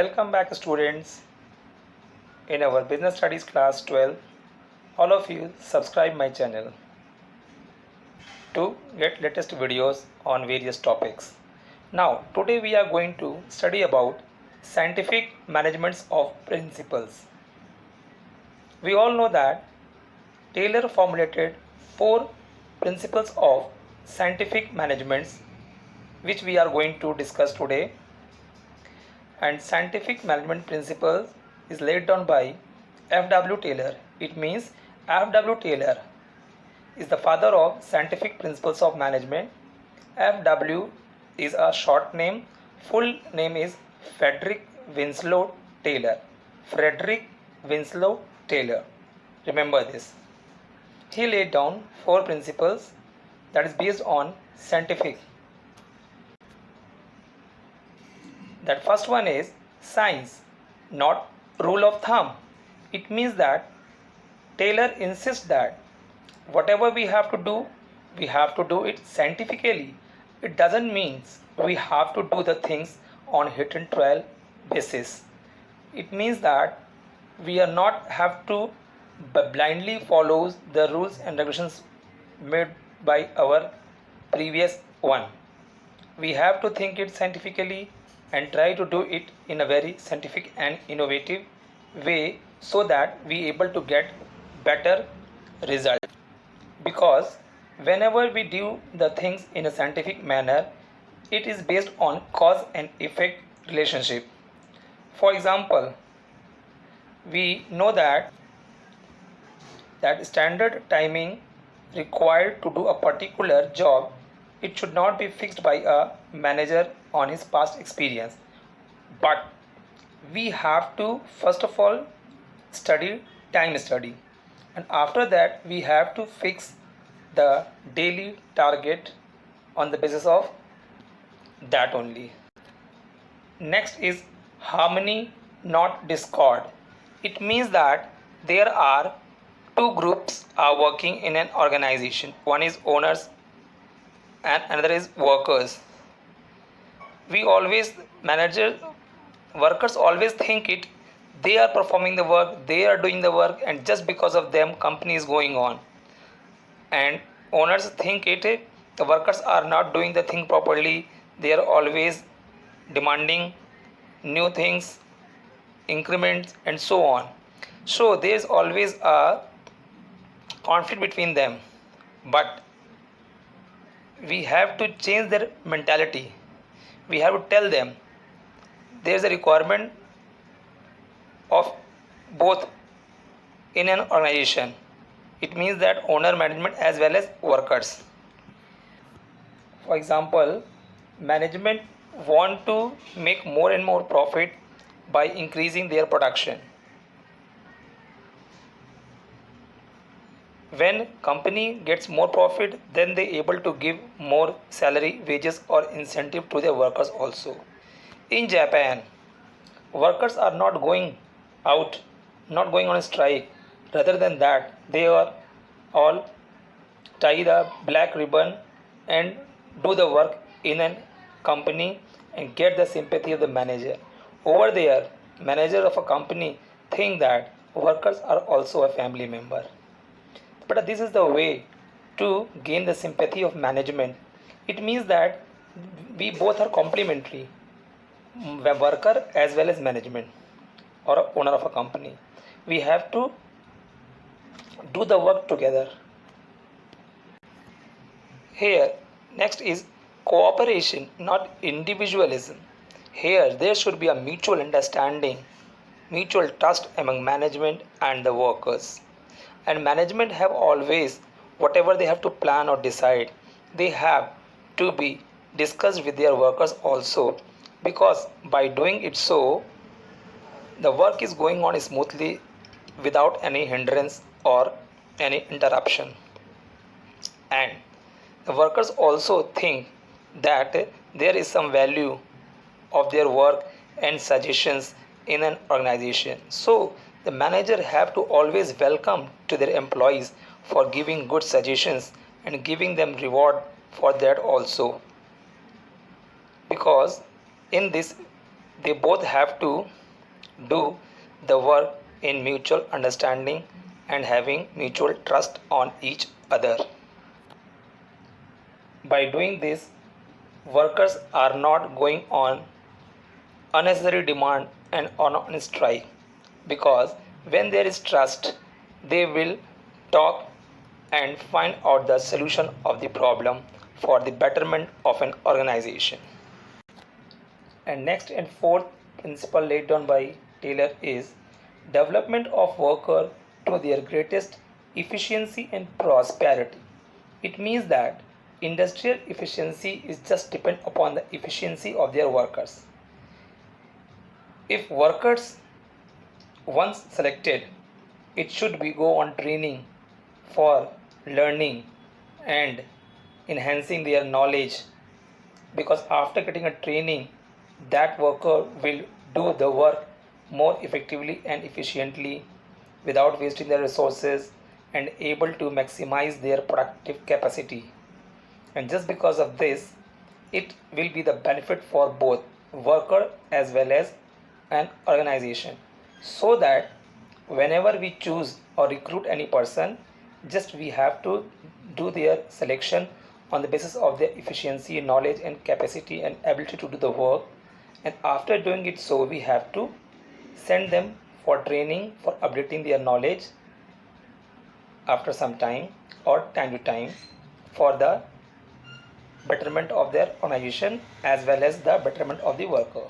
Welcome back students in our business studies class 12. All of you subscribe my channel to get latest videos on various topics. Now today we are going to study about scientific managements of principles. We all know that Taylor formulated 4 principles of scientific managements which we are going to discuss today. And scientific management principles is laid down by F.W. Taylor. It means F.W. Taylor is the father of scientific principles of management. F.W. is a short name. Full name is Frederick Winslow Taylor. Frederick Winslow Taylor. Remember this. He laid down 4 principles that is based on scientific. That first one is science, not rule of thumb. It means that Taylor insists that whatever we have to do it scientifically. It doesn't mean we have to do the things on hit and trial basis. It means that we are not have to blindly follow the rules and regulations made by our previous one. We have to think it scientifically and try to do it in a very scientific and innovative way so that we able to get better result. Because whenever we do the things in a scientific manner, it is based on cause and effect relationship. For example, we know that standard timing required to do a particular job, it should not be fixed by a manager on his past experience, but we have to first of all study, and after that we have to fix the daily target on the basis of that only. Next is harmony, not discord. It means that there are 2 groups are working in an organization. One is owners and another is workers. We always workers always think it they are performing the work, they are doing the work, and just because of them company is going on. And owners think it the workers are not doing the thing properly, they are always demanding new things, increments and so on. So there is always a conflict between them, but we have to change their mentality. We have to tell them there is a requirement of both in an organization. It means that owner management as well as workers. For example, management want to make more and more profit by increasing their production. When company gets more profit, then they able to give more salary, wages or incentive to their workers also. In Japan, workers are not going out, not going on a strike. Rather than that, they are all tie the black ribbon and do the work in a company and get the sympathy of the manager. Over there, manager of a company think that workers are also a family member. But this is the way to gain the sympathy of management. It means that we both are complementary, worker as well as management or owner of a company. We have to do the work together. Here, next is cooperation, not individualism. Here, there should be a mutual understanding, mutual trust among management and the workers. And management have always whatever they have to plan or decide, they have to be discussed with their workers also, because by doing it so the work is going on smoothly without any hindrance or any interruption. And the workers also think that there is some value of their work and suggestions in an organization. So the manager have to always welcome to their employees for giving good suggestions and giving them reward for that also. Because in this they both have to do the work in mutual understanding and having mutual trust on each other. By doing this, workers are not going on unnecessary demand and on strike, because when there is trust, they will talk and find out the solution of the problem for the betterment of an organization. And next and fourth principle laid down by Taylor is development of worker to their greatest efficiency and prosperity. It means that industrial efficiency is just depend upon the efficiency of their workers. If workers once selected, it should be go on training for learning and enhancing their knowledge, because after getting a training, that worker will do the work more effectively and efficiently without wasting their resources and able to maximize their productive capacity. And just because of this, it will be the benefit for both worker as well as an organization, so that whenever we choose or recruit any person, just we have to do their selection on the basis of their efficiency, knowledge and capacity and ability to do the work. And after doing it, so we have to send them for training for updating their knowledge after some time or time to time, for the betterment of their organization as well as the betterment of the worker.